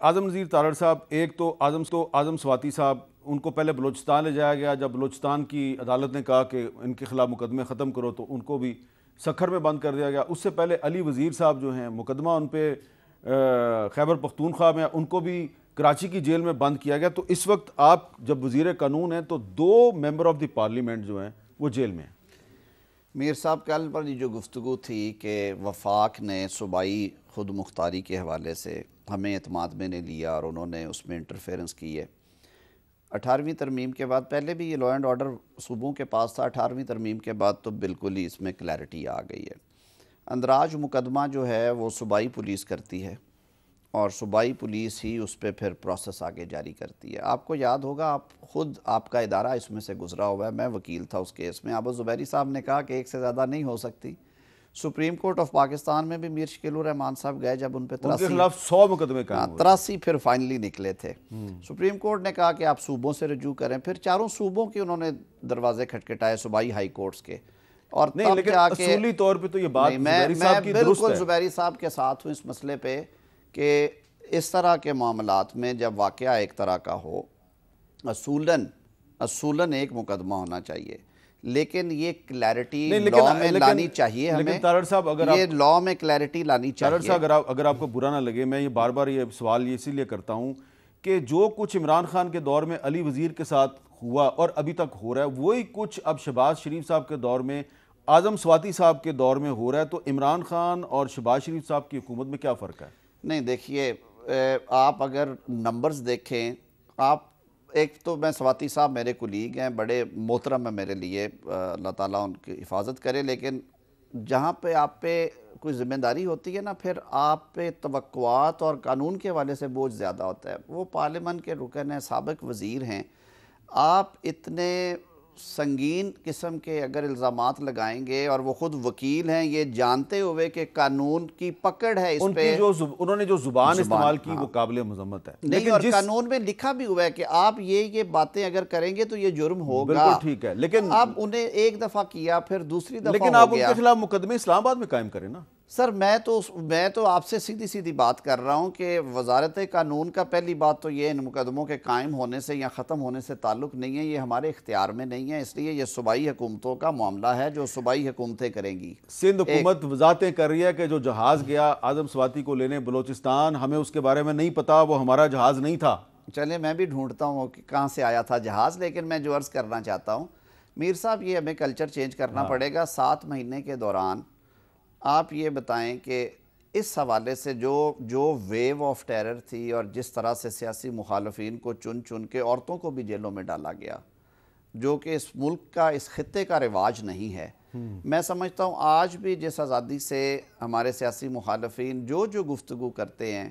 اعظم نذیر تارڑ صاحب، ایک تو اعظم سواتی صاحب، ان کو پہلے بلوچستان لے جایا گیا. جب بلوچستان کی عدالت نے کہا کہ ان کے خلاف مقدمے ختم کرو تو ان کو بھی سکھر میں بند کر دیا گیا. اس سے پہلے علی وزیر صاحب جو ہیں، مقدمہ ان پہ خیبر پختونخوا میں، ان کو بھی کراچی کی جیل میں بند کیا گیا. تو اس وقت آپ جب وزیر قانون ہیں تو 2 ممبر آف دی پارلیمنٹ جو ہیں وہ جیل میں ہیں. میر صاحب کل پر جو گفتگو تھی کہ وفاق نے صوبائی خود مختاری کے حوالے سے ہمیں اعتماد میں نے لیا اور انہوں نے اس میں انٹرفیرنس کی ہے. 18ویں ترمیم کے بعد، پہلے بھی یہ لا اینڈ آرڈر صوبوں کے پاس تھا، 18ویں ترمیم کے بعد تو بالکل ہی اس میں کلیئرٹی آ گئی ہے. اندراج مقدمہ جو ہے وہ صوبائی پولیس کرتی ہے اور صوبائی پولیس ہی اس پہ پھر پروسیس آگے جاری کرتی ہے. آپ کو یاد ہوگا، آپ کا ادارہ اس میں سے گزرا ہوا ہے، میں وکیل تھا اس کیس میں. عابد زبیری صاحب نے کہا کہ ایک سے زیادہ نہیں ہو سکتی. سپریم کورٹ آف پاکستان میں بھی میر شکیل الرحمان صاحب گئے جب ان پہ 83 ان کے خلاف 100 مقدمے قائم ہوئے، 83 پھر فائنلی نکلے تھے. سپریم کورٹ نے کہا کہ آپ صوبوں سے رجوع کریں، پھر 4 صوبوں کے انہوں نے دروازے کھٹکھٹائے صوبائی ہائی کورٹس کے. اور نہیں، لیکن اصولی طور پہ تو یہ بات زبیری صاحب کی درست ہے. میں بالکل زبیری صاحب کے ساتھ ہوں اس مسئلے پہ کہ اس طرح کے معاملات میں جب واقعہ ایک طرح کا ہو، اصولاً ایک مقدمہ ہونا چاہیے، لیکن یہ کلیئرٹی لاء میں لانی چاہیے. ہمیں تارڑ صاحب یہ لاء میں کلیئرٹی لانی چاہیے. تارڑ صاحب اگر آپ کو برا نہ لگے، میں یہ بار بار یہ سوال اسی لیے کرتا ہوں کہ جو کچھ عمران خان کے دور میں علی وزیر کے ساتھ ہوا اور ابھی تک ہو رہا ہے، وہی کچھ اب شہباز شریف صاحب کے دور میں، اعظم سواتی صاحب کے دور میں ہو رہا ہے. تو عمران خان اور شہباز شریف صاحب کی حکومت میں کیا فرق ہے؟ نہیں دیکھیے، آپ اگر نمبرز دیکھیں، ایک تو میں سواتی صاحب میرے کولیگ ہیں، بڑے محترم ہیں میرے لیے، اللہ تعالیٰ ان کی حفاظت کرے، لیکن جہاں پہ آپ پہ کوئی ذمہ داری ہوتی ہے نا، پھر آپ پہ توقعات اور قانون کے حوالے سے بوجھ زیادہ ہوتا ہے. وہ پارلیمنٹ کے رکن ہیں، سابق وزیر ہیں. آپ اتنے سنگین قسم کے اگر الزامات لگائیں گے، اور وہ خود وکیل ہیں، یہ جانتے ہوئے کہ قانون کی پکڑ ہے اس پہ، انہوں نے جو زبان استعمال کی وہ قابل مذمت ہے. نہیں، اور قانون میں لکھا بھی ہوا ہے کہ آپ یہ باتیں اگر کریں گے تو یہ جرم ہوگا. بالکل ٹھیک ہے، لیکن آپ انہیں ایک دفعہ کیا، پھر دوسری دفعہ لیکن آپ ان کے خلاف مقدمے اسلام آباد میں قائم کریں نا. سر میں تو آپ سے سیدھی بات کر رہا ہوں کہ وزارت قانون کا پہلی بات تو یہ ان مقدموں کے قائم ہونے سے یا ختم ہونے سے تعلق نہیں ہے، یہ ہمارے اختیار میں نہیں ہے. اس لیے یہ صوبائی حکومتوں کا معاملہ ہے جو صوبائی حکومتیں کریں گی. سندھ حکومت وضاحتیں کر رہی ہے کہ جو جہاز گیا اعظم سواتی کو لینے بلوچستان، ہمیں اس کے بارے میں نہیں پتا، وہ ہمارا جہاز نہیں تھا. چلیں میں بھی ڈھونڈتا ہوں کہ کہاں سے آیا تھا جہاز. لیکن میں جو عرض کرنا چاہتا ہوں میر صاحب، یہ ہمیں کلچر چینج کرنا پڑے گا. 7 مہینے کے دوران آپ یہ بتائیں کہ اس حوالے سے جو ویو آف ٹیرر تھی اور جس طرح سے سیاسی مخالفین کو چن کے عورتوں کو بھی جیلوں میں ڈالا گیا، جو کہ اس ملک کا، اس خطے کا رواج نہیں ہے. میں سمجھتا ہوں آج بھی جس آزادی سے ہمارے سیاسی مخالفین جو گفتگو کرتے ہیں،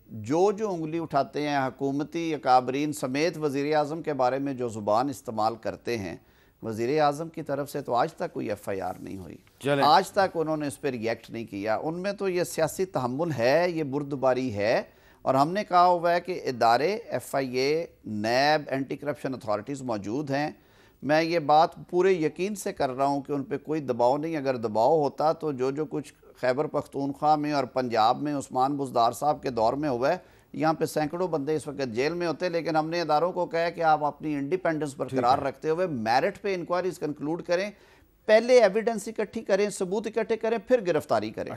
جو انگلی اٹھاتے ہیں، حکومتی اکابرین سمیت وزیر اعظم کے بارے میں جو زبان استعمال کرتے ہیں، وزیر اعظم کی طرف سے تو آج تک کوئی ایف آئی آر نہیں ہوئی، آج تک انہوں نے اس پہ ریئیکٹ نہیں کیا. ان میں تو یہ سیاسی تحمل ہے، یہ بردباری ہے. اور ہم نے کہا ہوا ہے کہ ادارے ایف آئی اے، نیب، اینٹی کرپشن اتھارٹیز موجود ہیں. میں یہ بات پورے یقین سے کر رہا ہوں کہ ان پہ کوئی دباؤ نہیں. اگر دباؤ ہوتا تو جو کچھ خیبر پختونخوا میں اور پنجاب میں عثمان بزدار صاحب کے دور میں ہوا ہے، یہاں پہ سینکڑوں بندے اس وقت جیل میں ہوتے. لیکن ہم نے اداروں کو کہا کہ آپ اپنی انڈیپینڈنس برقرار رکھتے ہوئے میرٹ پہ انکوائریز کنکلوڈ کریں، پہلے ایویڈنس اکٹھی کریں، ثبوت اکٹھے کریں، پھر گرفتاری کریں.